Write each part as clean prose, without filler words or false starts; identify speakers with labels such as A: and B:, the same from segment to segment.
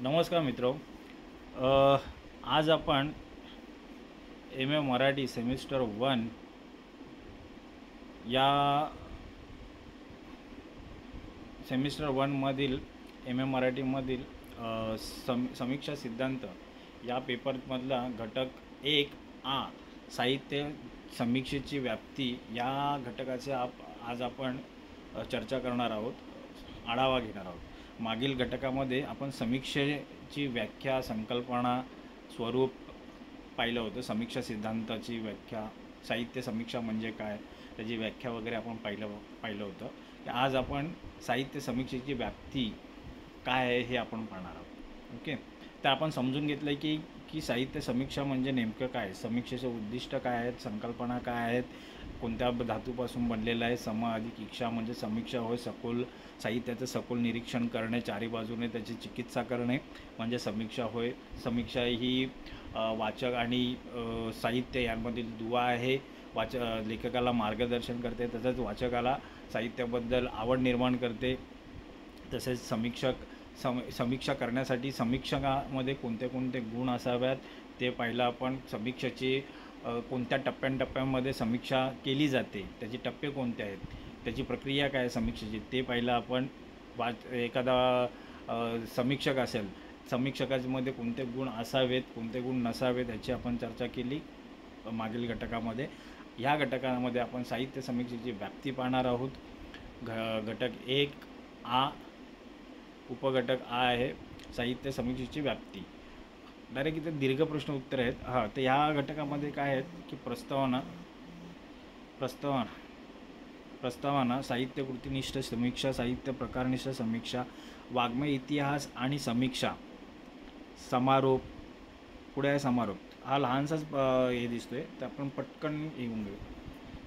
A: नमस्कार मित्रो. आज आपण MA मराठी सेमिस्टर 1 या सेमिस्टर 1मधील MA मराठीमधील समीक्षा सिद्धांत या पेपरमधला घटक 1A साहित्य समीक्षेची व्याप्ती या घटकाचे आज आपण चर्चा करणार आहोत, आढावा घेणार आहोत. मागील घटकामध्ये आपण समीक्षेची व्याख्या, संकल्पना, स्वरूप पाहिलं होतं. समीक्षा सिद्धांताची व्याख्या, साहित्य समीक्षा म्हणजे काय, त्याची व्याख्या वगैरे आपण पाहिलं होतं. आज आपण साहित्य समीक्षेची व्याप्ती काय आहे हे आपण पाहणार आहोत. ओके, तर आपण समजून घेतलं की साहित्य समीक्षा म्हणजे नेमकं काय, समीक्षेचे उद्दिष्ट काय आहेत, संकल्पना काय आहेत, कोणत्या धातूपासून बनलेलं आहे. सम अधिक इक्षा म्हणजे समीक्षा होय. सखोल साहित्याचं सखोल निरीक्षण करणे, चारी बाजूने त्याची चिकित्सा करणे म्हणजे समीक्षा होय. समीक्षा ही वाचक आणि साहित्य यांमधील दुवा आहे. लेखकाला मार्गदर्शन करते, तसंच वाचकाला साहित्याबद्दल आवड निर्माण करते. तसेच समीक्षा करण्यासाठी समीक्षकामध्ये कोणते कोणते गुण असाव्यात ते पाहिलं आपण. समीक्षेची कोणत्या टप्प्यांमध्ये समीक्षा केली जाते, त्याचे टप्पे कोणते आहेत, त्याची प्रक्रिया काय आहे समीक्षेची ते पाहिलं आपण. एखादा समीक्षक असेल, समीक्षकामध्ये कोणते गुण असावेत, कोणते गुण नसावेत याची आपण चर्चा केली मागील घटकामध्ये. ह्या घटकामध्ये आपण साहित्य समीक्षेची व्याप्ती पाहणार आहोत. घटक 1A, उपघटक A आहे साहित्य समीक्षेची व्याप्ती. डायरेक्ट इथे दीर्घ प्रश्न उत्तर आहेत. तर ह्या घटकामध्ये काय आहेत की प्रस्तावना, साहित्य कृतीनिष्ठ समीक्षा, साहित्य प्रकारनिष्ठ समीक्षा, वाङ्मय इतिहास आणि समीक्षा, समारोप. पुढे आहे समारोप. हा लहानसाच हे दिसतोय, तर आपण पटकन येऊन घेऊ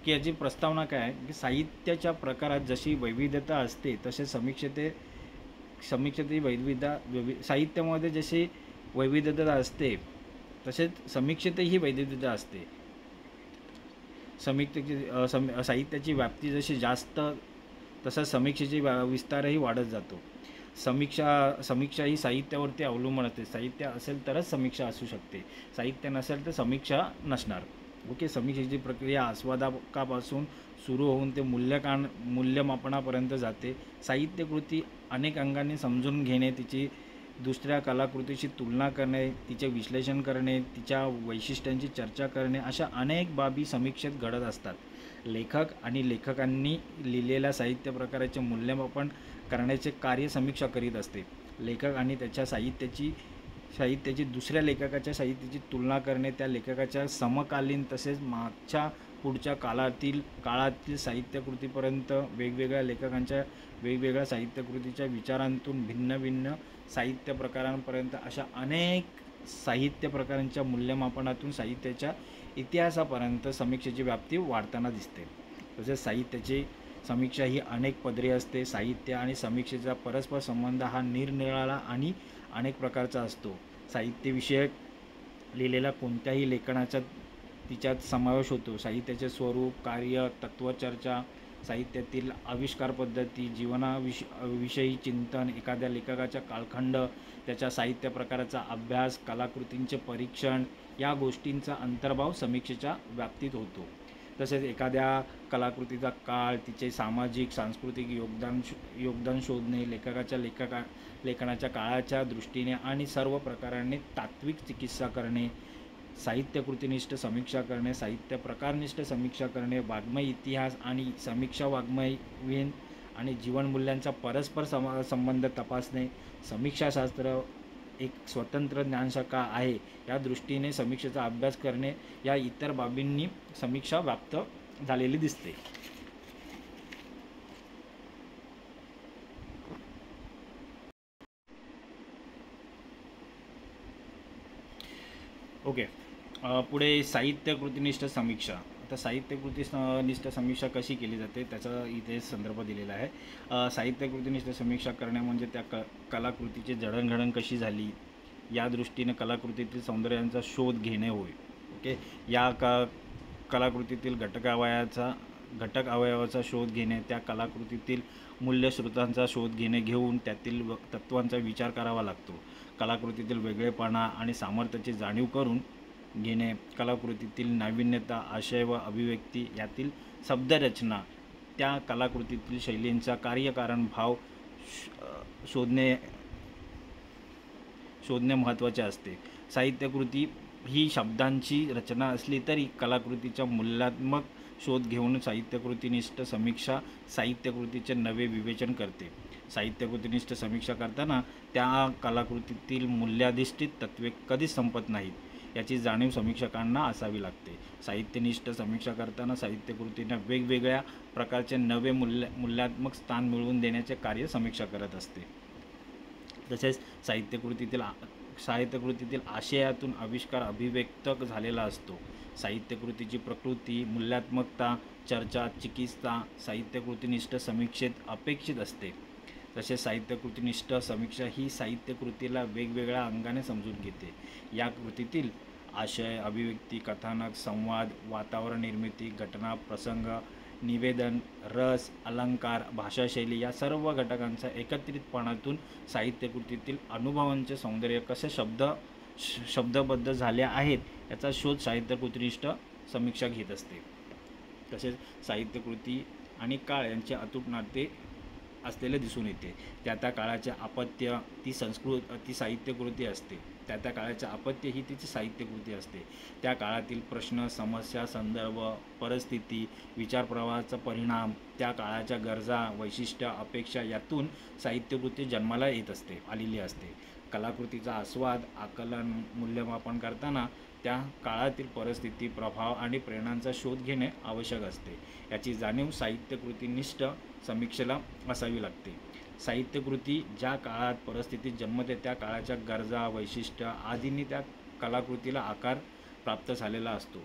A: की याची प्रस्तावना काय आहे की साहित्याच्या प्रकारात जशी वैविध्यता असते तसे समीक्षेतही साहित्यामध्ये जशी वैविध्यता असते तसेच समीक्षेतही वैविध्यता असते. साहित्याची व्याप्ती जशी जास्त तसंच समीक्षेची विस्तारही वाढत जातो. समीक्षा ही साहित्यावरती अवलंबून असते. साहित्य असेल तरच समीक्षा असू शकते, साहित्य नसेल तर समीक्षा नसणार. ओके, समीक्षेची प्रक्रिया आस्वादकापासून सुरू होऊन ते मूल्यमापनापर्यंत जाते. साहित्यकृती अनेक अंगांनी समजून घेणे, तिची दुसऱ्या कलाकृतीशी तुलना करणे, तिचे विश्लेषण करणे, तिच्या वैशिष्ट्यांची चर्चा करणे, अशा अनेक बाबी समीक्षेत घडत असतात. लेखक आणि लेखकांनी लिहिलेल्या साहित्य प्रकाराचे मूल्यमापन करण्याचे कार्य समीक्षा करीत असते. लेखक आणि त्याच्या साहित्याची दुसऱ्या लेखकाच्या साहित्याची तुलना करणे, त्या लेखकाच्या समकालीन तसेच मागच्या पुढच्या काळातील साहित्यकृतीपर्यंत वेगवेगळ्या लेखकांच्या वेगवेगळ्या साहित्यकृतीच्या विचारांतून भिन्न साहित्य प्रकारांपर्यंत अशा अनेक साहित्य प्रकारांच्या मूल्यमापनातून साहित्याच्या इतिहासापर्यंत समीक्षेची व्याप्ती वाढताना दिसते. तसेच साहित्याची समीक्षा ही अनेक पदरी असते. साहित्य आणि समीक्षेचा परस्पर संबंध हा निरनिराळा आणि अनेक प्रकारचा असतो. साहित्यविषयक लिहिलेल्या कोणत्याही लेखनाचा तिच्यात समावेश होतो. साहित्याचे स्वरूप, कार्य, तत्त्वचर्चा, साहित्यातील आविष्कार पद्धती, जीवनाविषयी चिंतन, एखाद्या लेखकाचा कालखंड, त्याच्या साहित्य प्रकाराचा अभ्यास, कलाकृतींचे परीक्षण या गोष्टींचा अंतर्भाव समीक्षेच्या व्याप्तीत होतो. तसेच एखाद्या कलाकृतीचा काळ, तिचे सामाजिक सांस्कृतिक योगदान शोधणे, लेखकाच्या लेखनाच्या काळाच्या दृष्टीने आणि सर्व प्रकारांनी तात्विक चिकित्सा करणे, साहित्यकृतीनिष्ठ समीक्षा करणे, साहित्य प्रकारनिष्ठ समीक्षा करणे, वाङ्मय इतिहास आणि समीक्षा, वाङ्मयीन आणि जीवनमूल्यांचा परस्पर संबंध तपासणे. समीक्षाशास्त्र एक स्वतंत्र ज्ञानशाखा आहे. या दृष्टीने समीक्षेचा अभ्यास करणे या इतर बाबींनी समीक्षा व्याप्त झालेली दिसते. ओके, पुढे साहित्यकृतीनिष्ठ समीक्षा. आता साहित्यकृतीनिष्ठ समीक्षा कशी केली जाते त्याचा इथे संदर्भ दिलेला आहे. साहित्यकृतीनिष्ठ समीक्षा करणे म्हणजे त्या कलाकृतीची जडणघडण कशी झाली या दृष्टीने कलाकृतीतील सौंदर्यांचा शोध घेणे होय. ओके, या कलाकृतीतील घटकावयाचा घटक अवयवाचा शोध घेणे, त्या कलाकृतीतील मूल्यस्रोतांचा शोध घेऊन त्यातील तत्त्वांचा विचार करावा लागतो. कलाकृतीतील वेगळेपणा आणि सामर्थ्याची जाणीव करून घेणे, कलाकृतीतील नाविन्यता, आशय व अभिव्यक्ती यातील शब्दरचना, त्या कलाकृतीतील शैलींचा कार्यकारण भाव शोधणे महत्त्वाचे असते. साहित्यकृती ही शब्दांची रचना असली तरी कलाकृतीच्या मूल्यात्मक शोध घेऊन साहित्यकृतीनिष्ठ समीक्षा साहित्यकृतीचे नवे विवेचन करते. साहित्यकृतीनिष्ठ समीक्षा करताना त्या कलाकृतीतील मूल्याधिष्ठित तत्त्वे कधीच संपत नाहीत याची जाणीव समीक्षकांना असावी लागते. साहित्यनिष्ठ समीक्षा करताना साहित्यकृतींना वेगवेगळ्या प्रकारचे नवे मूल्यात्मक स्थान मिळवून देण्याचे कार्य समीक्षा करत असते. तसेच साहित्यकृतीतील आशयातून आविष्कार अभिव्यक्त झालेला असतो. साहित्यकृतीची प्रकृती, मूल्यात्मकता, चर्चा, चिकित्सा साहित्यकृतीनिष्ठ समीक्षेत अपेक्षित असते. तसेच साहित्यकृतीनिष्ठ समीक्षा ही साहित्यकृतीला वेगवेगळ्या अंगाने समजून घेते. या कृतीतील आशय, अभिव्यक्ती, कथानक, संवाद, वातावरण निर्मिती, घटना, प्रसंग, निवेदन, रस, अलंकार, भाषाशैली या सर्व घटकांचा एकत्रितपणातून साहित्यकृतीतील अनुभवांचे सौंदर्य कसे शब्दबद्ध झाले आहेत याचा शोध साहित्यकृतीनिष्ठ समीक्षा घेत असते. तसेच साहित्यकृती आणि काळ यांचे अतूट नाते असलेले दिसून येते. त्या काळाचे अपत्य ती साहित्यकृती असते. त्या काळाचे अपत्य ही तिची साहित्यकृती असते. त्या काळातील प्रश्न, समस्या, संदर्भ, परिस्थिती, विचारप्रवाहाचा परिणाम, त्या काळाच्या गरजा, वैशिष्ट्य, अपेक्षा यातून साहित्यकृती जन्माला आलेली असते. कलाकृतीचा आस्वाद, आकलन, मूल्यमापन करताना त्या काळातील परिस्थिती, प्रभाव आणि प्रेरणांचा शोध घेणे आवश्यक असते. याची जाणीव साहित्यकृतीनिष्ठ समीक्षेला असावी लागते. साहित्यकृती ज्या काळात परिस्थितीत जन्मते त्या काळाच्या गरजा, वैशिष्ट्य आदींनी त्या कलाकृतीला आकार प्राप्त झालेला असतो.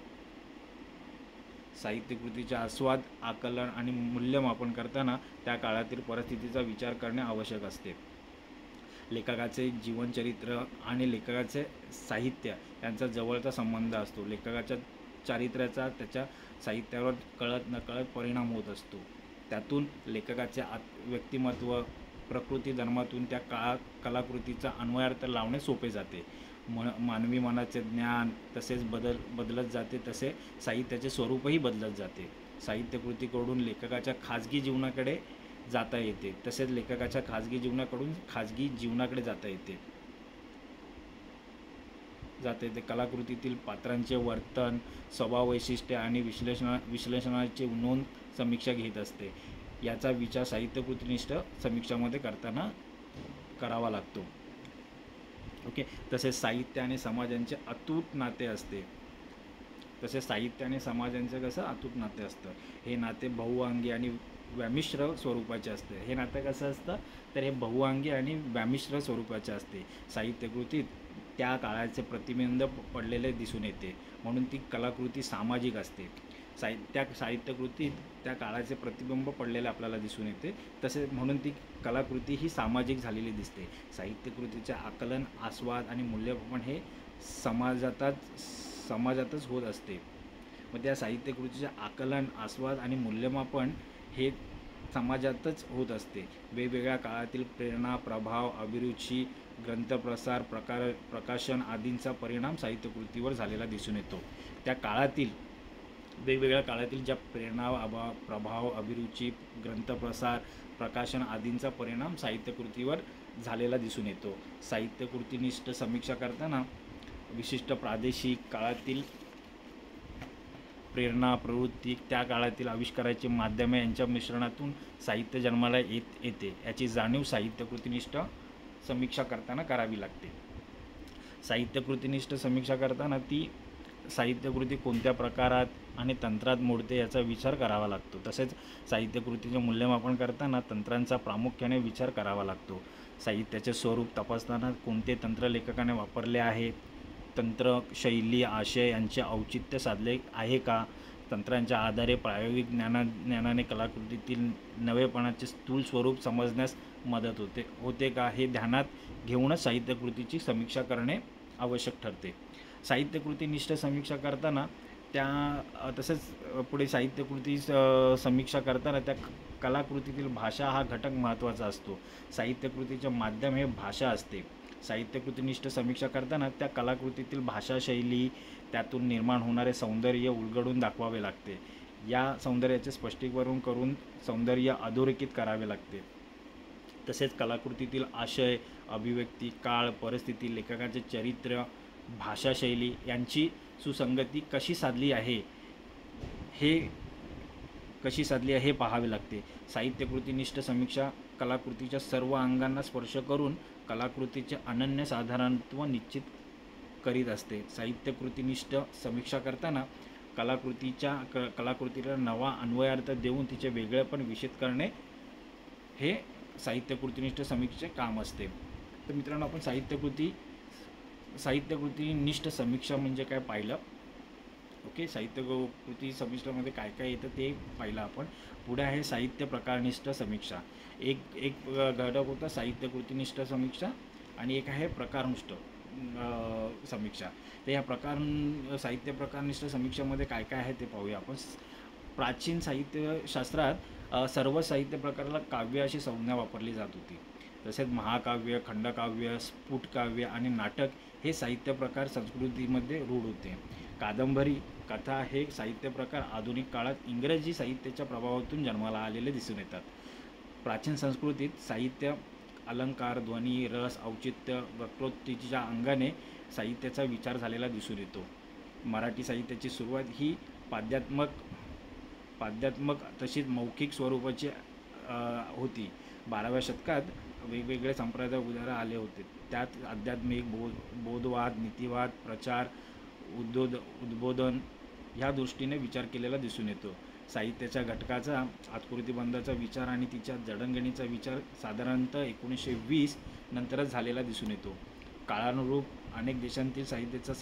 A: साहित्यकृतीचा आस्वाद, आकलन आणि मूल्यमापन करताना त्या काळातील परिस्थितीचा विचार करणे आवश्यक असते. लेखकाचे जीवनचरित्र आणि लेखकाचे साहित्य यांचा जवळचा संबंध असतो. लेखकाच्या चारित्र्याचा त्याच्या साहित्यावर कळत नकळत परिणाम होत असतो. त्यातून लेखकाचे व्यक्तिमत्व, प्रकृती धर्मातून त्या कलाकृतीचा अन्वयार्थ लावणे सोपे जाते. मानवी मनाचे ज्ञान तसेच बदलत जाते, तसे साहित्याचे स्वरूपही बदलत जाते. साहित्यकृतीकडून लेखकाच्या खाजगी जीवनाकडे जाता येते, तसेच लेखकाच्या खाजगी जीवनाकडून खाजगी जीवनाकडे जाता येते. कलाकृतीतील पात्रांचे वर्तन, स्वभाव, वैशिष्ट्ये आणि विश्लेषणाची नोंद समीक्षा घेत असते. याचा विचार साहित्यकृतीनिष्ठ समीक्षामध्ये करावा लागतो. ओके. तसेच साहित्य आणि समाजांचे अतूट नाते असते. अतूट नाते असतं. हे नाते बहुअंगी आणि व्यामिश्र स्वरूपाचे असते. हे नातं कसं असतं तर हे बहुअंगी आणि व्यामिश्र स्वरूपाचे असते. साहित्यकृतीत त्या काळाचे प्रतिबिंब पडलेले दिसून येते, म्हणून ती कलाकृती सामाजिक असते. त्या साहित्यकृतीत त्या काळाचे प्रतिबिंब पडलेले आपल्याला दिसून येते, तसेच म्हणून ती कलाकृती ही सामाजिक झालेली दिसते. साहित्यकृतीचे आकलन, आस्वाद आणि मूल्यमापन हे समाजातच होत असते. मग त्या साहित्यकृतीचे आकलन, आस्वाद आणि मूल्यमापन हे समाजातच होत असते. वेगवेगळ्या काळातील प्रेरणा, प्रभाव, अभिरुची, ग्रंथप्रसार, प्रकाशन आदींचा परिणाम साहित्यकृतीवर झालेला दिसून येतो. त्या वेगवेगळ्या काळातील ज्या प्रेरणा, प्रभाव, अभिरुची, ग्रंथप्रसार, प्रकाशन आदींचा परिणाम साहित्यकृतीवर झालेला दिसून येतो. साहित्यकृतीनिष्ठ समीक्षा करताना विशिष्ट प्रादेशिक काळातील प्रेरणा, प्रवृत्ती, त्या काळातील आविष्काराची माध्यमे यांच्या मिश्रणातून साहित्य जन्माला येते. याची जाणीव साहित्यकृतीनिष्ठ समीक्षा करताना करावी लागते. साहित्यकृतीनिष्ठ समीक्षा करताना ती साहित्यकृती कोणत्या प्रकारात आणि तंत्रात मोडते याचा विचार करावा लागतो. तसेच साहित्यकृतीचे मूल्यमापन करताना तंत्रांचा प्रामुख्याने विचार करावा लागतो. साहित्याचे स्वरूप तपासताना कोणते तंत्र लेखकाने वापरले आहे, तंत्र, शैली, आशय यांचे औचित्य साधले आहे का, तंत्रांच्या आधारे प्रायोगिक ज्ञानाने कलाकृतीतील नवेपणाचे स्थूल स्वरूप समजण्यास मदत होते का, हे ध्यानात घेऊनच साहित्यकृतीची समीक्षा करणे आवश्यक ठरते. साहित्यकृतीनिष्ठ समीक्षा करताना तसंच पुढे साहित्यकृती समीक्षा करताना त्या कलाकृतीतील भाषा हा घटक महत्त्वाचा असतो. साहित्यकृतीचे माध्यम हे भाषा असते. साहित्यकृतीनिष्ठ समीक्षा करताना त्या कलाकृतीतील भाषाशैली, त्यातून निर्माण होणारे सौंदर्य उलगडून दाखवावे लागते. या सौंदर्याचे स्पष्टीकरण करून सौंदर्य अधोरेखित करावे लागते. तसेच कलाकृतीतील आशय, अभिव्यक्ती, काळ, परिस्थिती, लेखकाचे चरित्र, भाषाशैली यांची सुसंगती कशी साधली आहे हे पाहावे लागते. साहित्यकृतीनिष्ठ समीक्षा कलाकृतीच्या सर्व अंगांना स्पर्श करून कलाकृतीचे अनन्यसाधारणत्व निश्चित करीत असते. साहित्यकृतीनिष्ठ समीक्षा करताना कलाकृतीला नवा अन्वयार्थ देऊन तिचे वेगळेपण विशेष करणे हे साहित्यकृतीनिष्ठ समीक्षेचे काम असते. तर मित्रांनो, आपण साहित्यकृतीनिष्ठ समीक्षा म्हणजे काय पाहिलं. ओके, साहित्यकृती समीक्षामध्ये काय काय येतं ते पाहिलं आपण. पुढे आहे साहित्य प्रकारनिष्ठ समीक्षा. एक घटक होता साहित्यकृतीनिष्ठ समीक्षा आणि एक आहे प्रकारनिष्ठ समीक्षा. तर या साहित्य प्रकारनिष्ठ समीक्षेमध्ये काय काय आहे ते पाहूया आपण. प्राचीन साहित्यशास्त्रात सर्व साहित्य प्रकाराला काव्य अशी संज्ञा वापरली जात होती. तसेच महाकाव्य, खंडकाव्य, स्फुटकाव्य आणि नाटक हे साहित्य प्रकार संस्कृतीमध्ये रूढ होते. कादंबरी, कथा हे साहित्य प्रकार आधुनिक काळात इंग्रजी साहित्याच्या प्रभावातून जन्माला आलेले दिसून येतात. प्राचीन संस्कृतीत साहित्य अलंकार, ध्वनी, रस, औचित्य, वक्रोक्तीच्या अंगाने साहित्याचा विचार झालेला दिसून येतो. मराठी साहित्याची सुरुवात ही पाद्यात्मक तशीच मौखिक स्वरूपाची होती. 12व्या शतकात वेगवेगळे संप्रदाय उदयाला आले होते. त्यात आध्यात्मिक, बोधवाद, नीतिवाद, प्रचार, उद्बोधन ह्या दृष्टीने विचार केलेला दिसून येतो. साहित्याच्या घटकाचा, आकृतिबंधाचा विचार आणि तिच्या जडणघडणीचा विचार साधारणतः 1920 नंतरच झालेला दिसून येतो. काळानुरूप अनेक देशांतील साहित्याचा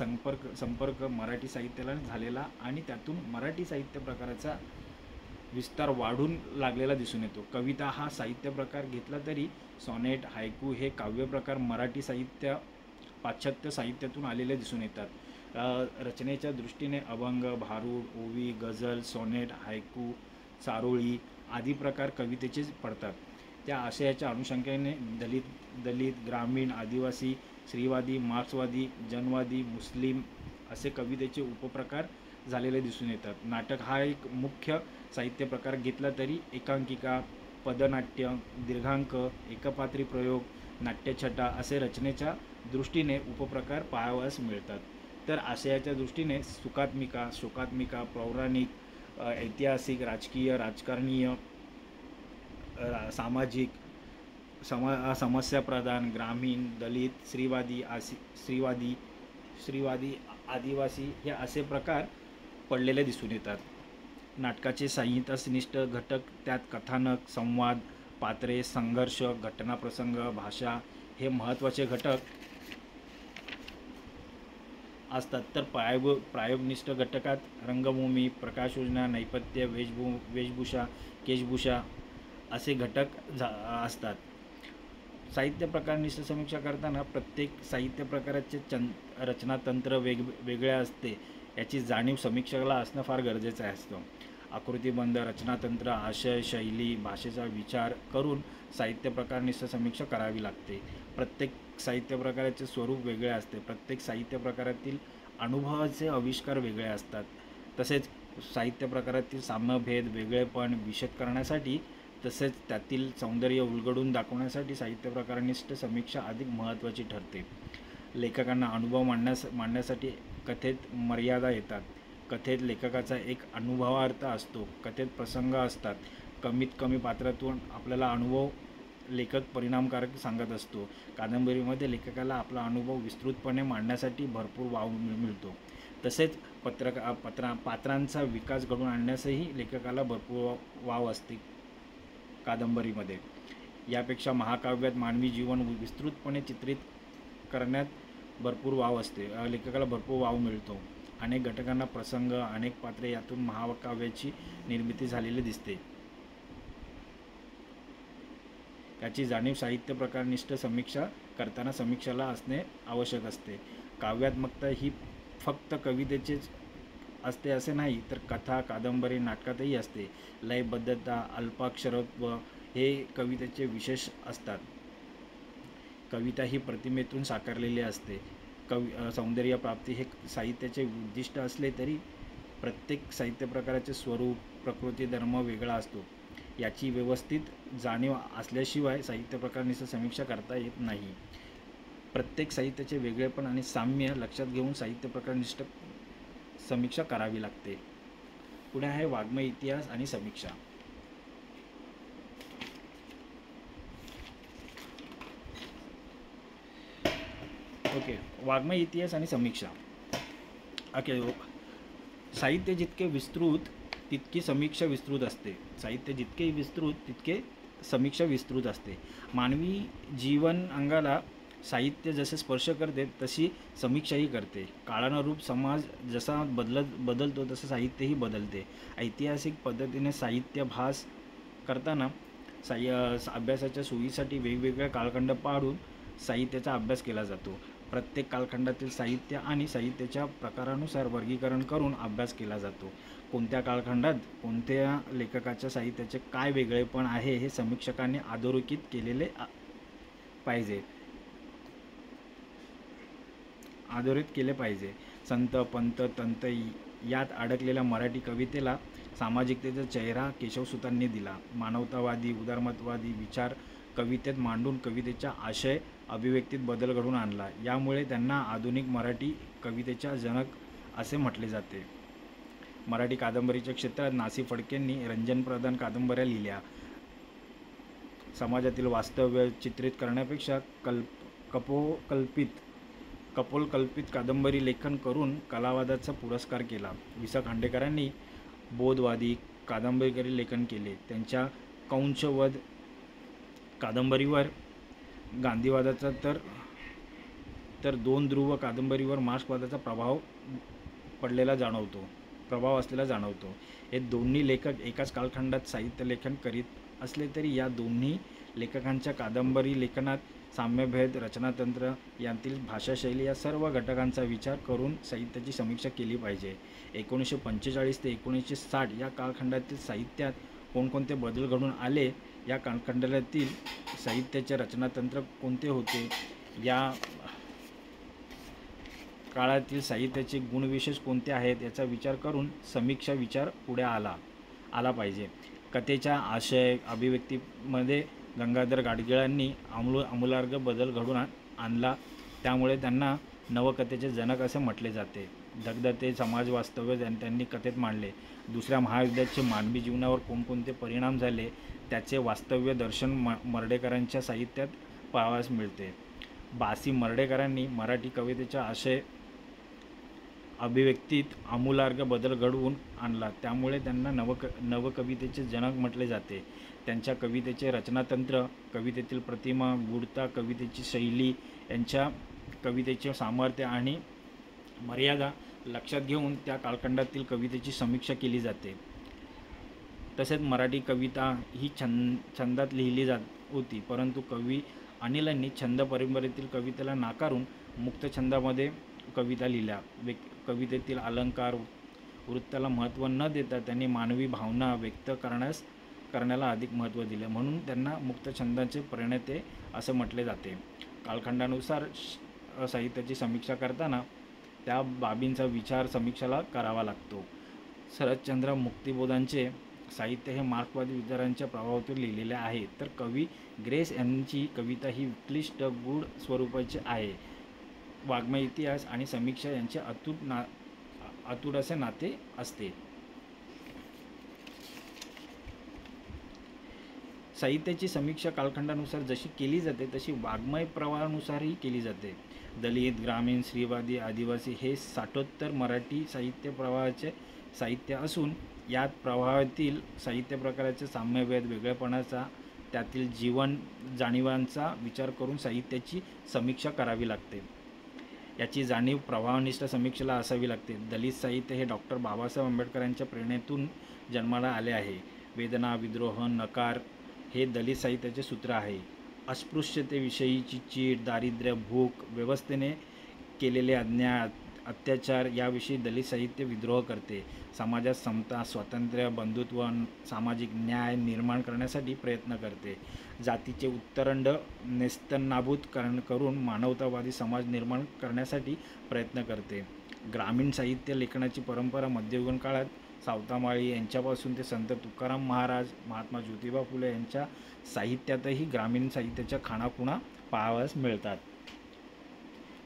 A: संपर्क मराठी साहित्याला झालेला आणि त्यातून मराठी साहित्य प्रकाराचा विस्तार वाढून लागलेला दिसून येतो. कविता हा साहित्य प्रकार घेतला तरी सॉनेट, हायकू हे काव्यप्रकार मराठी साहित्य पाश्चात्य साहित्यातून आलेले दिसून येतात. रचनेच्या दृष्टीने अभंग, भारूड, ओवी, गझल, सॉनेट, हायकू, चारोळी आदी प्रकार कवितेचेच पडतात. त्या आशयाच्या अनुषंगाने दलित, ग्रामीण, आदिवासी, स्त्रीवादी, मार्क्सवादी, जनवादी, मुस्लिम असे कवितेचे उपप्रकार झालेले दिसून येतात. नाटक हा एक मुख्य साहित्य प्रकार घेतला तरी एकांकिका, पदनाट्य, दीर्घांक, एकपात्री प्रयोग, नाट्यछटा असे रचनेच्या दृष्टीने उपप्रकार पाहावयास मिळतात. तर आशयाच्या दृष्टीने सुखात्मिका, शोकात्मिका, पौराणिक, ऐतिहासिक, राजकीय, राजकारणीय, सामाजिक, समस्याप्रधान, ग्रामीण, दलित, स्त्रीवादी, आदिवासी हे असे प्रकार पडलेले दिसून येतात. नाटकाचे संहितानिष्ठ घटक त्यात कथानक, संवाद, पात्रे, संघर्ष, घटनाप्रसंग, भाषा हे महत्त्वाचे घटक असतात. तर प्रायोगनिष्ठ घटकात रंगभूमी, प्रकाशयोजना, नेपथ्य, वेशभूषा, केशभूषा असे घटक असतात. साहित्य प्रकारनिष्ठ समीक्षा करताना प्रत्येक साहित्य प्रकाराचे रचनातंत्र वेगळे असते याची जाणीव समीक्षकाला असणं फार गरजेचं असतं. आकृतिबंध, रचनातंत्र, आशय, शैली, भाषेचा विचार करून साहित्य प्रकारनिष्ठ समीक्षा करावी लागते. प्रत्येक साहित्य प्रकाराचे स्वरूप वेगळे असते. प्रत्येक साहित्य प्रकारातील अनुभवाचे आविष्कार वेगळे असतात. तसेच साहित्य प्रकारातील साम्यभेद, वेगळेपण विशद करण्यासाठी तसेच त्यातील सौंदर्य उलगडून दाखवण्यासाठी साहित्य प्रकारनिष्ठ समीक्षा अधिक महत्त्वाची ठरते. लेखकांना अनुभव मांडण्यासाठी कथेत मर्यादा येतात. कथेत लेखकाचा एक अनुभवार्थ असतो. कथेत प्रसंग असतात. कमीत कमी पात्रातून आपल्याला अनुभव लेखक परिणामकारक सांगत असतो. कादंबरीमध्ये लेखकाला आपला अनुभव विस्तृतपणे मांडण्यासाठी भरपूर वाव मिळतो. तसेच पात्रांचा विकास घडवून आणण्यासही लेखकाला भरपूर वाव असते कादंबरीमध्ये. यापेक्षा महाकाव्यात मानवी जीवन विस्तृतपणे चित्रित करण्यात भरपूर वाव असते. लेखकाला भरपूर वाव मिळतो. अनेक घटकांना प्रसंग, अनेक पात्रे यातून महाकाव्याची निर्मिती झालेली दिसते. याची जाणीव साहित्य प्रकारनिष्ठ समीक्षा करताना समीक्षाला असणे आवश्यक असते. काव्यात्मकता ही फक्त असते असे नाही, तर कथा, कादंबरी, नाटकातही असते. लयबद्धता, अल्पाक्षरत्व हे कवितेचे विशेष असतात. कविता ही प्रतिमेतून साकारलेली असते. सौंदर्य प्राप्ती हे साहित्याचे उद्दिष्ट असले तरी प्रत्येक साहित्य प्रकाराचे स्वरूप, प्रकृती, धर्म वेगळा असतो. याची व्यवस्थित जाणीव असल्याशिवाय साहित्य प्रकारांची समीक्षा करता येत नाही. प्रत्येक साहित्याचे वेगळेपण आणि साम्य लक्षात घेऊन साहित्य प्रकारनिष्ठ समीक्षा करावी लागते. पुढे आहे वाङ्मय इतिहास आणि समीक्षा. ओके, वाङ्मय इतिहास आणि समीक्षा. ओके, साहित्य जितके विस्तृत तितकी समीक्षा विस्तृत असते. साहित्य जितके विस्तृत तितके समीक्षा विस्तृत असते. मानवी जीवन अंगाला साहित्य जसे स्पर्श करते तशी समीक्षाही करते. काळानुरूप समाज जसा बदलतो तसं साहित्यही बदलते. ऐतिहासिक पद्धतीने साहित्याभ्यास करताना अभ्यासाच्या सोयीसाठी वेगवेगळ्या कालखंड पाडून साहित्याचा अभ्यास केला जातो. प्रत्येक कालखंडातील साहित्य आणि साहित्याच्या प्रकारानुसार वर्गीकरण करून अभ्यास केला जातो. कोणत्या कालखंडात कोणत्या लेखकाच्या साहित्याचे काय वेगळेपण आहे हे समीक्षकांनी अधोरेखित केलेले पाहिजे. संत, पंत, तंत यात अडकलेल्या मराठी कवितेला सामाजिकतेचा चेहरा केशवसुतांनी दिला. मानवतावादी, उदारमतवादी विचार कवितेत मांडून कवितेचा आशय अभिव्यक्तीत बदल घडवून आणला. यामुळे त्यांना आधुनिक मराठी कवितेचा जनक असे म्हटले जाते. मराठी कादंबरीच्या क्षेत्रात ना. सी. फडकेंनी रंजनप्रधान कादंबऱ्या लिहिल्या. समाजातील वास्तव्य चित्रित करण्यापेक्षा कपोलकल्पित कादंबरी लेखन करून कलावादाचा पुरस्कार केला. वि. स. खांडेकरांनी बोधवादी कादंबरीकरी लेखन केले. त्यांच्या कंसवध कादंबरीवर गांधीवादाचा तर दोन ध्रुव कादंबरीवर मार्क्सवादाचा प्रभाव असलेला जाणवतो. हे दोन्ही लेखक एकाच कालखंडात साहित्य लेखन करीत असले तरी या दोन्ही लेखकांच्या कादंबरी लेखनात साम्यभेद, रचनातंत्र यांतील भाषाशैली या सर्व घटकांचा विचार करून साहित्याची समीक्षा केली पाहिजे. 1945 ते 1960 या कालखंडातील साहित्यात कोणकोणते बदल घडून आले, या कालखंडातील साहित्याचे रचनातंत्र कोणते होते, या काळातील साहित्याचे गुणविशेष कोणते आहेत याचा विचार करून समीक्षा विचार पुढे आला पाहिजे. कथेच्या आशय अभिव्यक्तीमध्ये गंगाधर गाडगिळांनी आमूलाग्र बदल घडवून आणला. त्यामुळे त्यांना नवकथेचे जनक असे म्हटले जाते. धगधगते समाज वास्तव्य त्यांनी कथेत मांडले. दुसऱ्या महायुद्धाचे मानवी जीवनावर कोणकोणते परिणाम झाले त्याचे वास्तव्य दर्शन मर्ढेकरांच्या साहित्यात पाहावयास मिळते. बासी मर्ढेकरांनी मराठी कवितेचा आशय अभिव्यक्तीत आमूलाग्र बदल घडवून आणला. त्यामुळे त्यांना नवकवितेचे जनक म्हटले जाते. त्यांच्या कवितेचे रचनातंत्र, कवितेतील प्रतिमा, गूढता, कवितेची शैली यांच्या कवितेचे सामर्थ्य आणि मर्यादा लक्षात घेऊन त्या कालखंडातील कवितेची समीक्षा केली जाते. तसेच मराठी कविता ही छंदात लिहिली जात होती, परंतु कवी अनिलांनी छंद परंपरेतील कवितेला नाकारून मुक्त छंदामध्ये कविता लिहिल्या. कवितेतील अलंकार, वृत्ताला महत्त्व न देता त्यांनी मानवी भावना व्यक्त करण्याला अधिक महत्त्व दिले. म्हणून त्यांना मुक्त छंदाचे प्रणेते असे म्हटले जाते. कालखंडानुसार साहित्याची समीक्षा करताना त्या बाबींचा विचार समीक्षाला करावा लागतो. शरदचंद्र मुक्तिबोधांचे साहित्य हे मार्क्सवादी विचारांच्या प्रभावातून लिहिलेले आहे, तर कवी ग्रेस यांची कविता ही क्लिष्ट गूढ स्वरूपाची आहे. वाङ्मय इतिहास आणि समीक्षा यांचे अतूट असे नाते असते. साहित्याची समीक्षा कालखंडानुसार जशी केली जाते तशी वाङ्मय प्रवाहानुसारही केली जाते. दलित, ग्रामीण, स्त्रीवादी, आदिवासी हे 60 मराठी साहित्य प्रवाहाचे साहित्य असून यात प्रवाहातील साहित्य प्रकाराचे साम्यभेद, वेगळेपणाचा, त्यातील जीवन जाणीवांचा विचार करून साहित्याची समीक्षा करावी लागते. याची जाणीव प्रवाहनिष्ठ समीक्षेला असावी लागते. दलित साहित्य हे डॉक्टर बाबासाहेब आंबेडकरांच्या प्रेरणेतून जन्माला आले आहे. वेदना, विद्रोह, नकार हे दलित साहित्याचे सूत्र आहे. अस्पृश्यतेविषयीची चीड, दारिद्र्य, भूक, व्यवस्थेने केलेले अन्याय, अत्याचार याविषयी दलित साहित्य विद्रोह करते. समाजात समता, स्वातंत्र्य, बंधुत्व, सामाजिक न्याय निर्माण करण्यासाठी प्रयत्न करते. जातीचे उत्तरंड नेस्तनाबूत करून मानवतावादी समाज निर्माण करण्यासाठी प्रयत्न करते. ग्रामीण साहित्य लेखनाची परंपरा मध्ययुगीन काळात सावतामाळी यांच्यापासून ते संत तुकाराम महाराज, महात्मा ज्योतिबा फुले यांच्या साहित्यातही ग्रामीण साहित्याच्या खाणाखुणा पाहावयास मिळतात.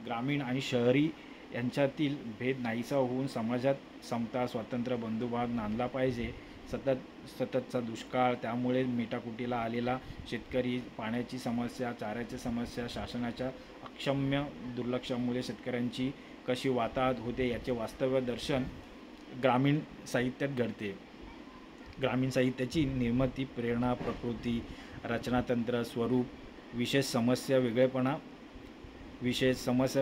A: ग्रामीण आणि शहरी यांच्यातील भेद नाहीसा होऊन समाजात समता, स्वातंत्र्य, बंधुभाव नांदला पाहिजे. सततचा दुष्काळ, त्यामुळे मेटाकुटीला आलेला शेतकरी, पाण्याची समस्या, चाऱ्याची समस्या, शासनाच्या अक्षम्य दुर्लक्षामुळे शेतकऱ्यांची कशी वाताहत होते याचे वास्तव दर्शन ग्रामीण साहित्यात घडते. ग्रामीण साहित्याची निर्मिती, प्रेरणा, प्रकृती, रचनातंत्र, स्वरूप, विशेष समस्या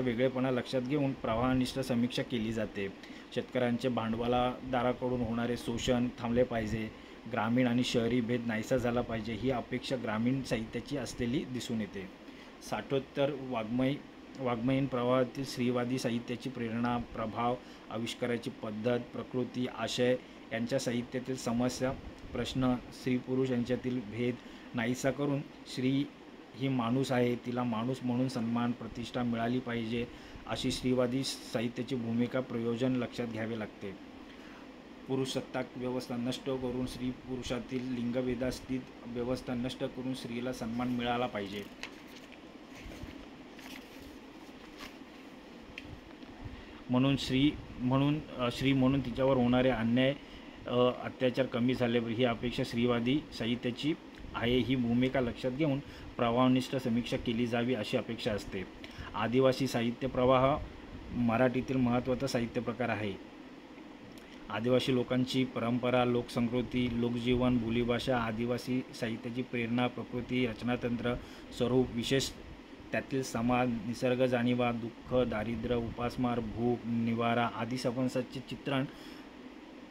A: वेगळेपणा लक्षात घेऊन प्रवाहनिष्ठ समीक्षा केली जाते. शेतकऱ्यांचे भांडवलदाराकडून होणारे शोषण थांबले पाहिजे. ग्रामीण आणि शहरी भेद नाहीसा झाला पाहिजे ही अपेक्षा ग्रामीण साहित्याची असलेली दिसून येते. साठोत्तर वाङ्मयीन प्रवाहातील स्त्रीवादी साहित्याची प्रेरणा, प्रभाव, आविष्काराची पद्धत, प्रकृती, आशय यांच्या साहित्यातील समस्या, प्रश्न, स्त्री पुरुष यांच्यातील भेद नाहीसा करून स्त्री ही माणूस आहे, तिला माणूस म्हणून सन्मान, प्रतिष्ठा मिळाली पाहिजे अशी स्त्रीवादी साहित्याची भूमिका, प्रयोजन लक्षात घ्यावे लागते. पुरुषसत्ताक व्यवस्था नष्ट करून स्त्री पुरुषातील लिंगभेदास्थित व्यवस्था नष्ट करून स्त्रीला सन्मान मिळाला पाहिजे. स्त्री म्हणून तिच्यावर होणारे अन्याय, अत्याचार कमी झाले ही अपेक्षा स्त्रीवादी साहित्याची आहे. ही भूमिका लक्षात घेऊन प्रवाहनिष्ठ समीक्षा केली जावी अशी अपेक्षा असते. आदिवासी साहित्य प्रवाह मराठीतील महत्त्वाचा साहित्य प्रकार आहे. आदिवासी लोकांची परंपरा, लोकसंस्कृती, लोकजीवन, बोलीभाषा, आदिवासी साहित्याची प्रेरणा, प्रकृती, रचनातंत्र, स्वरूप, विशेष त्यातील समाज, निसर्ग जाणीवा, दुःख, दारिद्र्य, उपासमार, भूक, निवारा आदी समस्यांचे चित्रण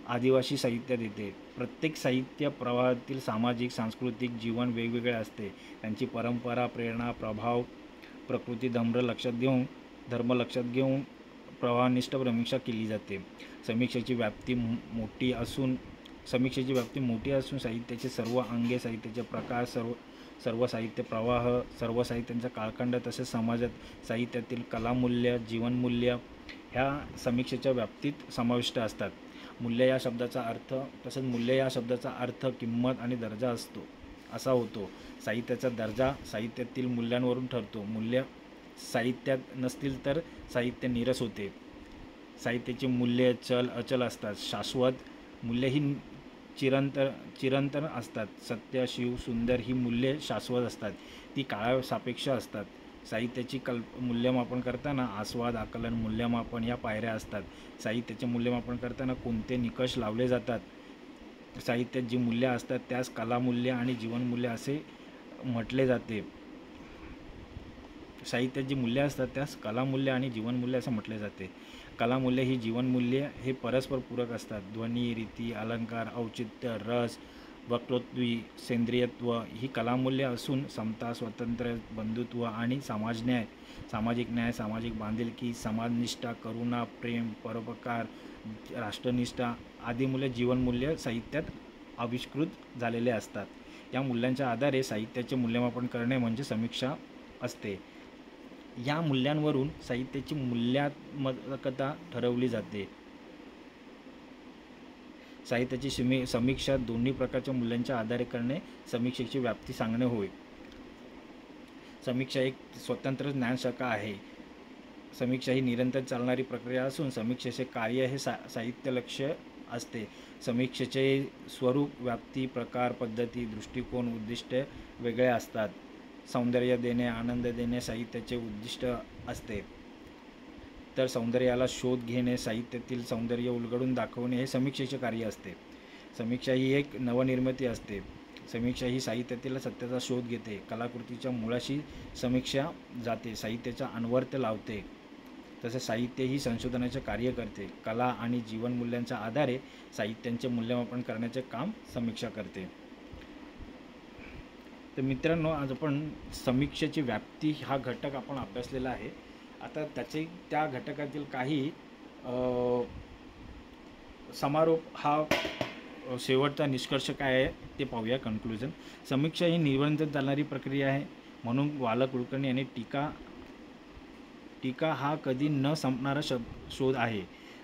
A: आदिवासी साहित्यात येते. प्रत्येक साहित्य प्रवाहातील सामाजिक, सांस्कृतिक जीवन वेगवेगळे असते. त्यांची परंपरा, प्रेरणा, प्रभाव, प्रकृती, धर्म लक्षात घेऊन प्रवाहनिष्ठ समीक्षा केली जाते. समीक्षेची व्याप्ती मोठी असून साहित्याचे सर्व अंगे, साहित्याचे प्रकार, सर्व साहित्य प्रवाह, सर्व साहित्यांचा कालखंड तसेच साहित्यातील कलामूल्य, जीवनमूल्य ह्या समीक्षेच्या व्याप्तीत समाविष्ट असतात. मूल्य या शब्दाचा अर्थ किंमत आणि दर्जा असा होतो. साहित्याचा दर्जा साहित्यातील मूल्यांवरून ठरतो. मूल्य साहित्यात नसतील तर साहित्य नीरस होते. साहित्याची मूल्ये अचल असतात. शाश्वत मूल्य ही चिरंतन असतात. सत्य, शिव, सुंदर ही मूल्ये शाश्वत असतात. ती काळासापेक्ष असतात. साहित्याची मूल्यमापन करताना आस्वाद, आकलन, मूल्यमापन या पायऱ्या असतात. साहित्याचे मूल्यमापन करताना कोणते निकष लावले जातात? साहित्यात जी मूल्ये असतात त्यास कलामूल्य आणि जीवनमूल्य असे म्हटले जाते. साहित्यात जी मूल्ये असतात त्यास कलामूल्य आणि जीवनमूल्य असे म्हटले जाते. कलामूल्य ही जीवनमूल्ये हे परस्पर पूरक असतात. ध्वनी, रीती, अलंकार, औचित्य, रस, वक्तृत्व, सेंद्रियत्व ही कलामूल्य असून समता, स्वातंत्र्य, बंधुत्व आणि सामाजिक न्याय, सामाजिक बांधिलकी, समाजनिष्ठा, करुणा, प्रेम, परोपकार, राष्ट्रनिष्ठा आदी मूल्य जीवनमूल्य साहित्यात आविष्कृत झालेले असतात. या मूल्यांच्या आधारे साहित्याचे मूल्यमापन करणे म्हणजे समीक्षा असते. या मूल्यांवरून साहित्याची मूल्यात्मकता ठरवली जाते. साहित्याची समीक्षा दोन्ही प्रकारच्या मूल्यांच्या आधारे करणे समीक्षेची व्याप्ती सांगणे होय. समीक्षा एक स्वतंत्र ज्ञानशाखा आहे. समीक्षा ही निरंतर चालणारी प्रक्रिया असून समीक्षेचे कार्य हे साहित्यलक्ष्य असते. समीक्षेचे स्वरूप, व्याप्ती, प्रकार, पद्धती, दृष्टिकोन, उद्दिष्टे वेगळे असतात. सौंदर्य देणे, आनंद देणे साहित्याचे उद्दिष्ट असते, तर सौंदर्याला शोध घेणे, साहित्यातील सौंदर्य उलगडून दाखवणे हे समीक्षेचे कार्य असते. समीक्षा ही एक नवनिर्मिती असते. समीक्षा ही साहित्यातील सत्याचा शोध घेते. कलाकृतीच्या मुळाशी समीक्षा जाते. साहित्याचा अन्वर्थ लावते. तसेच साहित्य ही संशोधनाचे कार्य करते. कला आणि जीवनमूल्यांच्या आधारे साहित्याचे मूल्यमापन करण्याचे काम समीक्षा करते. तर मित्रांनो, आज आपण समीक्षेची व्याप्ती हा घटक आपण अभ्यासलेला आहे. आता त्या घटकातील काही समारोप हा शेवटचा निष्कर्ष काय आहे ते पाहूया. कन्क्लुजन. समीक्षा ही निरंतर चालणारी प्रक्रिया आहे, म्हणून वाला कुलकर्णी यांनी टीका हा कधी न संपणारा शोध आहे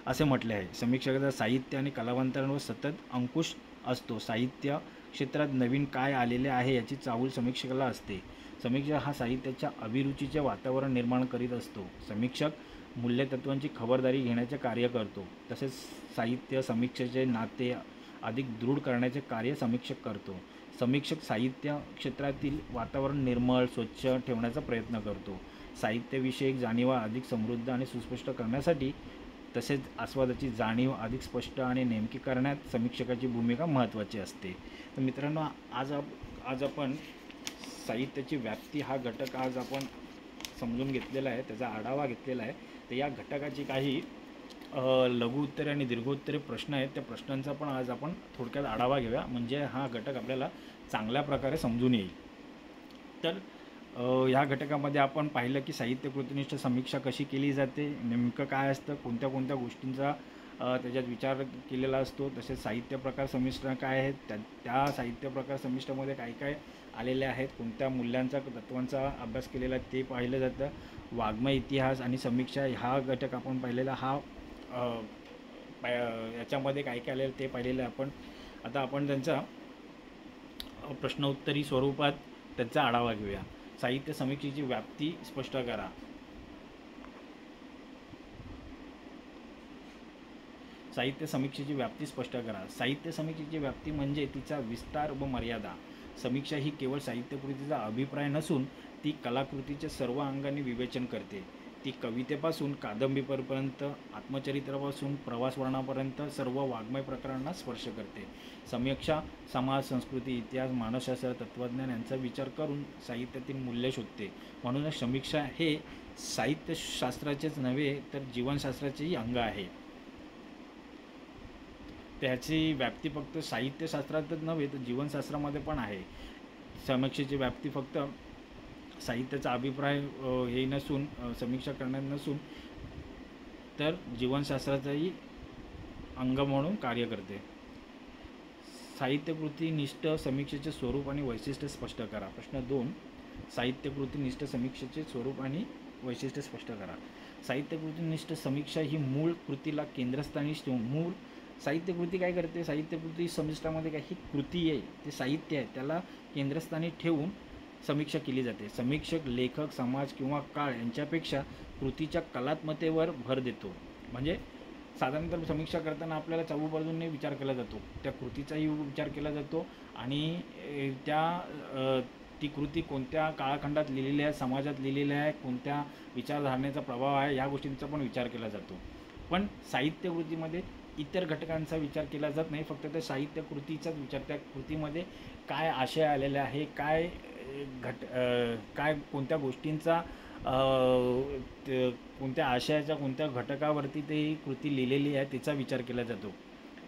A: असे म्हटले आहे. समीक्षकाचा साहित्य आणि कलावंतांवर सतत अंकुश असतो. साहित्य क्षेत्रात नवीन काय आलेले आहे याची चाहूल समीक्षकाला असते. समीक्षक हा साहित्याच्या अभिरुचीचे वातावरण निर्माण करीत असतो. समीक्षक मूल्यतत्त्वांची खबरदारी घेण्याचे कार्य करतो. तसेच साहित्य समीक्षेचे नाते अधिक दृढ करण्याचे कार्य समीक्षक करतो. समीक्षक साहित्य क्षेत्रातील वातावरण निर्मळ, स्वच्छ ठेवण्याचा प्रयत्न करतो. साहित्यविषयक जाणीवा अधिक समृद्ध आणि सुस्पष्ट करण्यासाठी, तसेच आस्वादाची जाणीव अधिक स्पष्ट आणि नेमकी करण्यात समीक्षकाची भूमिका महत्त्वाची असते. तर मित्रांनो, आज आपण साहित्याची व्याप्ती हा घटक आज आपण समजून घेतलेला आहे, त्याचा आढावा घेतलेला आहे. तर या घटकाची काही लघु उत्तरे आणि दीर्घोत्तरे प्रश्न आहेत, त्या प्रश्नांचा पण आज आपण थोडक्यात आढावा घेऊया, म्हणजे हा घटक आपल्याला चांगल्या प्रकारे समजून येईल. तर ह्या घटकामध्ये आपण पाहिलं की साहित्य कृतीनिष्ठ समीक्षा कशी केली जाते, नेमकं काय असतं, कोणत्या कोणत्या गोष्टींचा त्याच्यात विचार केलेला असतो. तसेच साहित्य प्रकार संमिश्र काय आहेत, त्या साहित्य प्रकार संमिश्रामध्ये काय काय आलेले आहेत, कोणत्या मूल्यांचा तत्त्वांचा अभ्यास केलेला आहे ते पाहिलं जातं. वाङ्मय इतिहास आणि समीक्षा हा घटक आपण पाहिलेला, हा याच्यामध्ये काय काय आलेलं ते पाहिलेलं आपण. आता आपण त्यांचा प्रश्नोत्तरी स्वरूपात त्याचा आढावा घेऊया. साहित्य समीक्षेची व्याप्ती स्पष्ट करा. साहित्य समीक्षेची व्याप्ती स्पष्ट करा. साहित्य समीक्षेची व्याप्ती म्हणजे तिचा विस्तार व मर्यादा. समीक्षा ही केवळ साहित्यकृतीचा अभिप्राय नसून ती कलाकृतीच्या सर्व अंगांनी विवेचन करते. ती कवितेपासून कादंबरीपर्यंत, आत्मचरित्रापासून प्रवासवर्णनापर्यंत सर्व वाङ्मय प्रकारांना स्पर्श करते. समीक्षा समाज, संस्कृती, इतिहास, मानसशास्त्र, तत्त्वज्ञान यांचा विचार करून साहित्यातील मूल्य शोधते. म्हणूनच समीक्षा हे साहित्यशास्त्राचेच नव्हे तर जीवनशास्त्राचेही अंग आहे. त्याची व्याप्ती फक्त साहित्यशास्त्रातच नव्हे तर जीवनशास्त्रामध्ये पण आहे. समीक्षेची व्याप्ती फक्त साहित्याचा अभिप्राय हे नसून, समीक्षा करण्यात नसून, तर जीवनशास्त्राचंही अंग म्हणून कार्य करते. साहित्यकृतीनिष्ठ समीक्षेचे स्वरूप आणि वैशिष्ट्य स्पष्ट करा. प्रश्न 2. साहित्यकृतीनिष्ठ समीक्षेचे स्वरूप आणि वैशिष्ट्य स्पष्ट करा. साहित्यकृतीनिष्ठ समीक्षा ही मूळ कृतीला केंद्रस्थानी ठेवून, साहित्यकृती काय करते, साहित्यकृती समीक्षामध्ये काही कृती आहे, ते साहित्य आहे, त्याला केंद्रस्थानी ठेवून समीक्षा केली जाते. समीक्षक लेखक, समाज किंवा काळ यांच्यापेक्षा कृतीच्या कलात्मकतेवर भर देतो. म्हणजे साधारणतः समीक्षा करताना आपल्याला चहू बाजूंनी विचार केला जातो, त्या कृतीचाही विचार केला जातो आणि ती कृती कोणत्या काळखंडात लिहिलेली आहे, समाजात लिहिलेली आहे, कोणत्या विचारधारणेचा प्रभाव आहे, या गोष्टींचा पण विचार केला जातो. पण साहित्यकृतीमध्ये इतर घटकांचा विचार केला जात नाही, फक्त त्या साहित्यकृतीचाच विचार, त्या कृतीमध्ये काय आशय आलेला आहे, काय कोणत्या गोष्टींचा, कोणत्या आशयाच्या कोणत्या घटकावरती ते कृती लिहिलेली आहे त्याचा विचार केला जातो.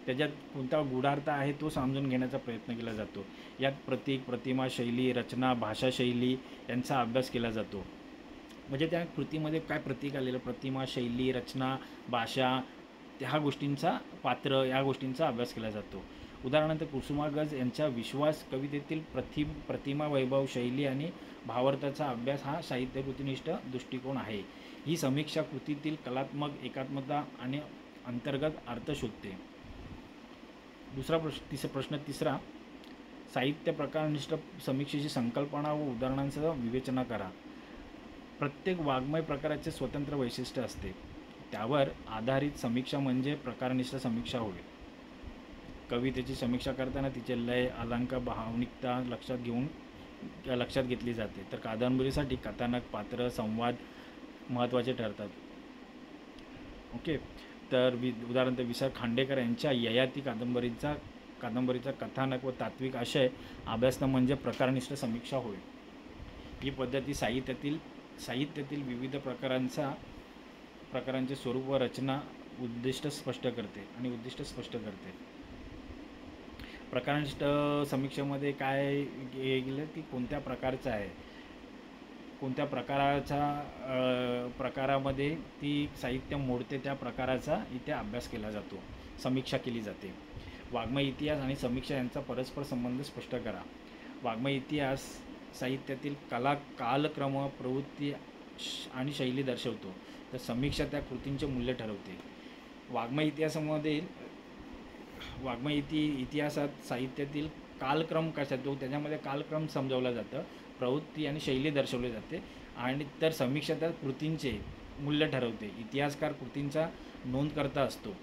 A: त्याच्यात कोणता गूढार्थ आहे तो समजून घेण्याचा प्रयत्न केला जातो. यात प्रतीक, प्रतिमा, शैली, रचना, भाषाशैली यांचा अभ्यास केला जातो. म्हणजे त्या कृतीमध्ये काय प्रतीक आलेलं, प्रतिमा, शैली, रचना, भाषा, ह्या गोष्टींचा, पात्र, या गोष्टींचा अभ्यास केला जातो. उदाहरणार्थ कुसुमाग्रज यांच्या विश्वास कवितेतील प्रतिमा, वैभव, शैली आणि भावार्थाचा अभ्यास हा साहित्यकृतीनिष्ठ दृष्टिकोन आहे. ही समीक्षा कृतीतील कलात्मक एकात्मता आणि अंतर्गत अर्थ शोधते. प्रश्न तिसरा. साहित्य प्रकारनिष्ठ समीक्षेची संकल्पना व उदाहरणांसह विवेचना करा. प्रत्येक वाङ्मय प्रकाराचे स्वतंत्र वैशिष्ट्य असते, त्यावर आधारित समीक्षा म्हणजे प्रकारनिष्ठ समीक्षा होय. कवितेची समीक्षा करताना तिचे लय, अलंकार, भावनिकता लक्षात घेतली जाते. तर कादंबरीसाठी कथानक, पात्र, संवाद महत्त्वाचे ठरतात. ओके. तर उदाहरणार्थ विसा खांडेकर यांच्या ययाती कादंबरीचा कथानक व तात्विक आशय अभ्यासणं म्हणजे प्रकारनिष्ठ समीक्षा होय. ही पद्धती साहित्यातील विविध प्रकारांचे स्वरूप व रचना, उद्दिष्ट स्पष्ट करते. प्रकारनिष्ठ समीक्षेमध्ये काय गेलं की कोणत्या प्रकारचं आहे, कोणत्या प्रकारामध्ये ती साहित्य मोडते त्या प्रकाराचा इथे अभ्यास केला जातो, समीक्षा केली जाते. वाङ्मय इतिहास आणि समीक्षा यांचा परस्पर संबंध स्पष्ट करा. वाङ्मय इतिहास साहित्यातील कला, कालक्रम, प्रवृत्ती आणि शैली दर्शवतो, तर समीक्षा त्या कृतींचे मूल्य ठरवते. वाङ्मय इतिहासात साहित्यातील कालक्रम कसा तो त्याच्यामध्ये कालक्रम समजावला जातं, प्रवृत्ती आणि शैली दर्शवली जाते, आणि तर समीक्षा त्या कृतींचे मूल्य ठरवते. इतिहासकार कृतींचा नोंदकर्ता असतो,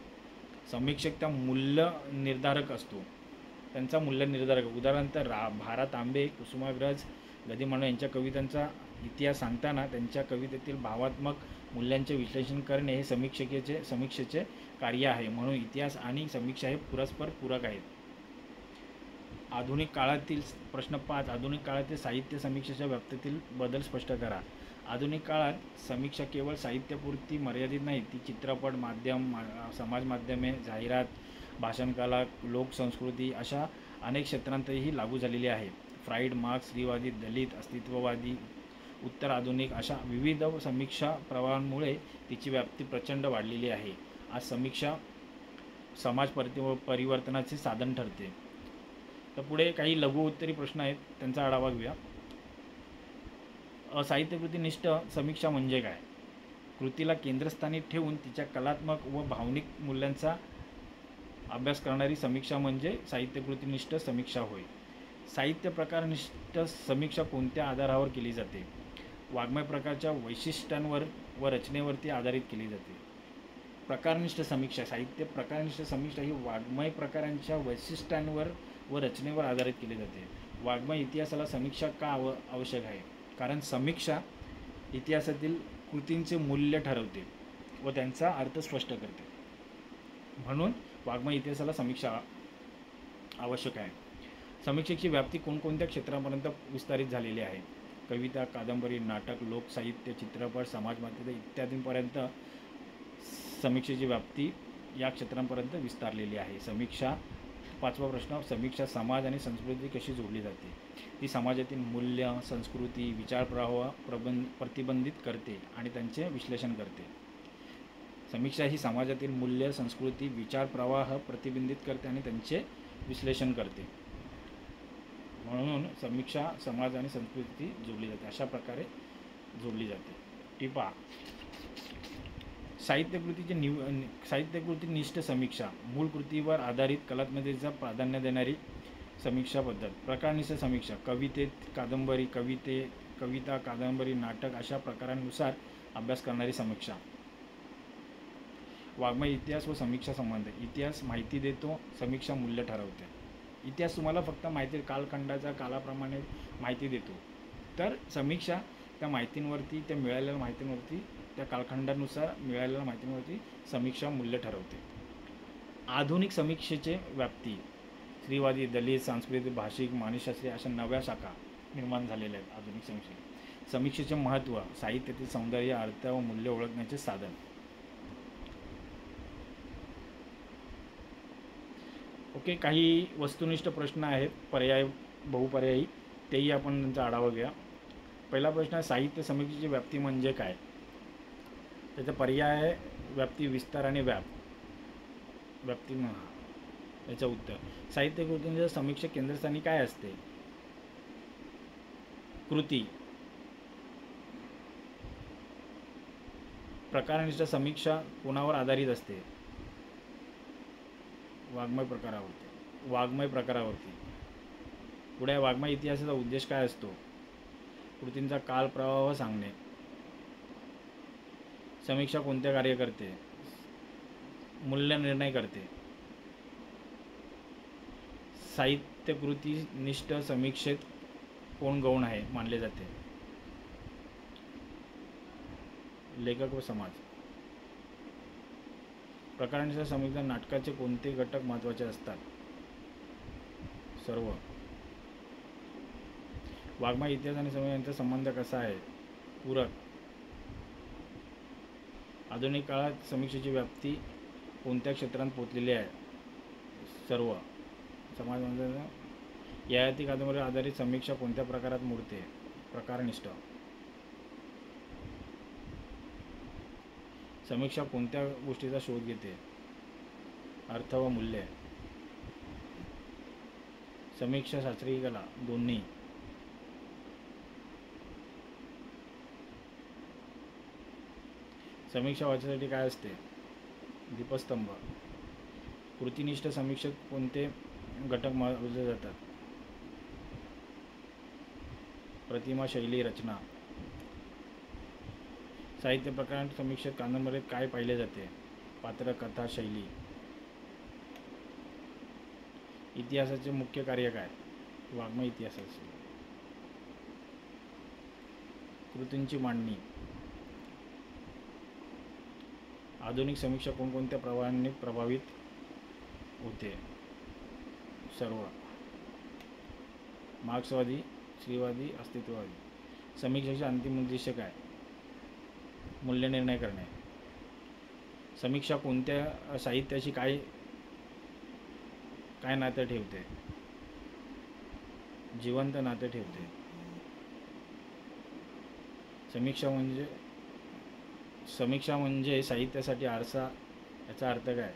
A: समीक्षक त्या मूल्य निर्धारक असतो, त्यांचा मूल्य निर्धारक. उदाहरणार्थ भा. तांबे, कुसुमाग्रज, गदिमानो यांच्या कवितांचा इतिहास सांगताना त्यांच्या कवितेतील भावात्मक मूल्यांचे विश्लेषण करणे हे समीक्षेचे कार्य आहे. म्हणून इतिहास आणि समीक्षा हे परस्पर पूरक आहेत. आधुनिक काळातील प्रश्न 5. आधुनिक काळातील साहित्य समीक्षेच्या व्याप्तीतील बदल स्पष्ट करा. आधुनिक काळात समीक्षा केवळ साहित्यापुरती मर्यादित नाही, ती चित्रपट, माध्यम, समाज माध्यमे, जाहिरात, भाषणकला, लोकसंस्कृती अशा अनेक क्षेत्रांतही लागू झालेली आहे. फ्राईड, मार्क्स, स्त्रीवादी, दलित, अस्तित्ववादी, उत्तर आधुनिक अशा विविध समीक्षा प्रवाहांमुळे तिची व्याप्ती प्रचंड वाढलेली आहे. आज समीक्षा समाज परिवर्तनाचे साधन ठरते. तर पुढे काही लघु उत्तरी प्रश्न आहेत, त्यांचा आढावा घेऊया. साहित्यकृतीनिष्ठ समीक्षा म्हणजे काय? कृतीला केंद्रस्थानी ठेवून तिच्या कलात्मक व भावनिक मूल्यांचा अभ्यास करणारी समीक्षा म्हणजे साहित्यकृतीनिष्ठ समीक्षा होय. साहित्य प्रकारनिष्ठ समीक्षा कोणत्या आधारावर केली जाते? वाङ्मय प्रकारच्या वैशिष्ट्यांवर व रचनेवरती आधारित केली जाते. प्रकारनिष्ठ समीक्षा, साहित्य प्रकारनिष्ठ समीक्षा ही वाङ्मय प्रकारांच्या वैशिष्ट्यांवर व रचनेवर आधारित केली जाते. वाङ्मय इतिहासाला समीक्षा का आवश्यक आहे? कारण समीक्षा इतिहासातील कृतींचे मूल्य ठरवते व त्यांचा अर्थ स्पष्ट करते. म्हणून वाङ्मय इतिहासाला समीक्षा आवश्यक आहे. समीक्षेची व्याप्ती कोणकोणत्या क्षेत्रांपर्यंत विस्तारित झालेली आहे? कविता, कादंबरी, नाटक, लोकसाहित्य, चित्रपट, समाजमाध्यम इत्यादींपर्यंत समीक्षेची व्याप्ती या क्षेत्रांपर्यंत विस्तारलेली आहे. समीक्षा 5वा प्रश्न. समीक्षा समाज आणि संस्कृती कशी जोडली जाते? ती समाजातील मूल्य, संस्कृती, विचारप्रवाह प्रतिबिंबित करते आणि त्यांचे विश्लेषण करते. समीक्षा ही समाजातील मूल्य, संस्कृती, विचारप्रवाह प्रतिबिंबित करते आणि त्यांचे विश्लेषण करते. म्हणून समीक्षा समाज आणि संस्कृती जोडली जाते, अशा प्रकारे जोडली जाते. टिपा. साहित्यकृतीनिष्ठ समीक्षा मूळ कृतीवर आधारित कलात्मकतेचा प्राधान्य देणारी समीक्षा पद्धत. प्रकारनिष्ठ समीक्षा कविता, कादंबरी, नाटक अशा प्रकारांनुसार अभ्यास करणारी समीक्षा. वाङ्मय इतिहास व समीक्षा संबंध. इतिहास माहिती देतो, समीक्षा मूल्य ठरवते. इतिहास तुम्हाला फक्त माहिती, कालखंडाच्या कालाप्रमाणे माहिती देतो, तर समीक्षा त्या माहितींवरती, त्या मिळालेल्या माहितींवरती, त्या कालखंडानुसार मिळालेल्या माहितींवरती समीक्षा मूल्य ठरवते. आधुनिक समीक्षेचे व्याप्ती. स्त्रीवादी, दलित, सांस्कृतिक, भाषिक, मानसशास्त्रीय अशा नव्या शाखा निर्माण झालेल्या आहेत आधुनिक समीक्षेत. समीक्षेचे महत्त्व. साहित्यातील सौंदर्य, अर्थ व मूल्य ओळखण्याचे साधन. ओके, काही वस्तुनिष्ठ प्रश्न आहेत, पर्याय, बहुपर्यायी, तेही आपण त्यांचा आढावा घ्या. पहिला प्रश्न आहे, साहित्य समीक्षेची व्याप्ती म्हणजे काय? त्याचा पर्याय आहे व्याप्ती, विस्तार आणि व्याप्ती. याचं उत्तर. साहित्य कृतींच्या समीक्षा केंद्रस्थानी काय असते? कृती. प्रकारनिष्ठ समीक्षा कोणावर आधारित असते? वाङ्मय प्रकारावरती. पुढे वाङ्मय इतिहासाचा उद्देश काय असतो? कृतींचा काल प्रवाह सांगणे. समीक्षा कोणते कार्य करते? मूल्य निर्णय करते. साहित्यकृतीनिष्ठ समीक्षेत कोण गौण आहे मानले जाते? लेखक व समाज. प्रकारनिष्ठ समीक्षा नाटकाचे कोणते घटक महत्त्वाचे असतात? सर्व. वाङ्मय इतिहास आणि समीक्षा यांचा संबंध कसा आहे? पूरक. आधुनिक काळात समीक्षेची व्याप्ती कोणत्या क्षेत्रात पोचलेली आहे? सर्व. समाज ययाती कादंबरीवर आधारित समीक्षा कोणत्या प्रकारात मोडते? प्रकारनिष्ठ. समीक्षा कोणत्या गोष्टीचा शोध घेते? अर्थ व मूल्य. समीक्षा शास्त्रीय कला दोन्ही. समीक्षा वाचण्यासाठी काय असते? दीपस्तंभ. कृतिनिष्ठ समीक्षक कोणते घटक मोजले जातात? प्रतिमा, शैली, रचना. साहित्य प्रकार समीक्षक कादंबरीत काय पाहिले जाते? पात्र, कथा, शैली. इतिहासाचे मुख्य कार्य काय? वाङ्मय इतिहासाचे. कृतींची मांडणी. आधुनिक समीक्षा कोणकोणत्या प्रवाहांनी प्रभावित होते? सर्व. मार्क्सवादी, स्त्रीवादी, अस्तित्ववादी. समीक्षेचे अंतिम उद्देश काय? मूल्यनिर्णय करणे. समीक्षा कोणत्या साहित्याशी काय नातं ठेवते? जिवंत नातं ठेवते. समीक्षा म्हणजे साहित्यासाठी आरसा. याचा अर्थ काय?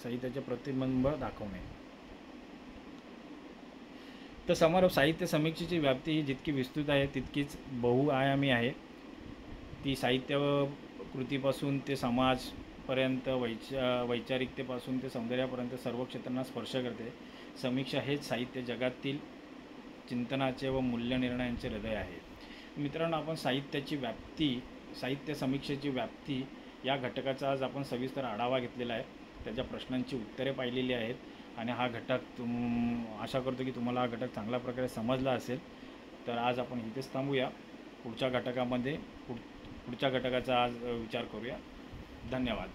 A: साहित्याचे प्रतिबिंब दाखवणे. तर समारोप. साहित्य समीक्षेची व्याप्ती ही जितकी विस्तृत आहे तितकीच बहुआयामी आहे. ती साहित्य कृतीपासून ते समाजपर्यंत, वैचारिकतेपासून ते सौंदर्यापर्यंत सर्व क्षेत्रांना स्पर्श करते. समीक्षा हेच साहित्य जगातील चिंतनाचे व मूल्यनिर्णयांचे हृदय आहे. मित्रांनो, आपण साहित्य समीक्षेची व्याप्ती या घटकाचा आज आपण सविस्तर आढावा घेतलेला आहे. त्याच्या प्रश्नांची उत्तरे पाहिलेली आहेत आणि हा घटक आशा करतो की तुम्हाला हा घटक चांगल्या प्रकारे समजला असेल. तर आज आपण इथेच थांबूया. पुढच्या घटकाचा आज विचार करूया. धन्यवाद.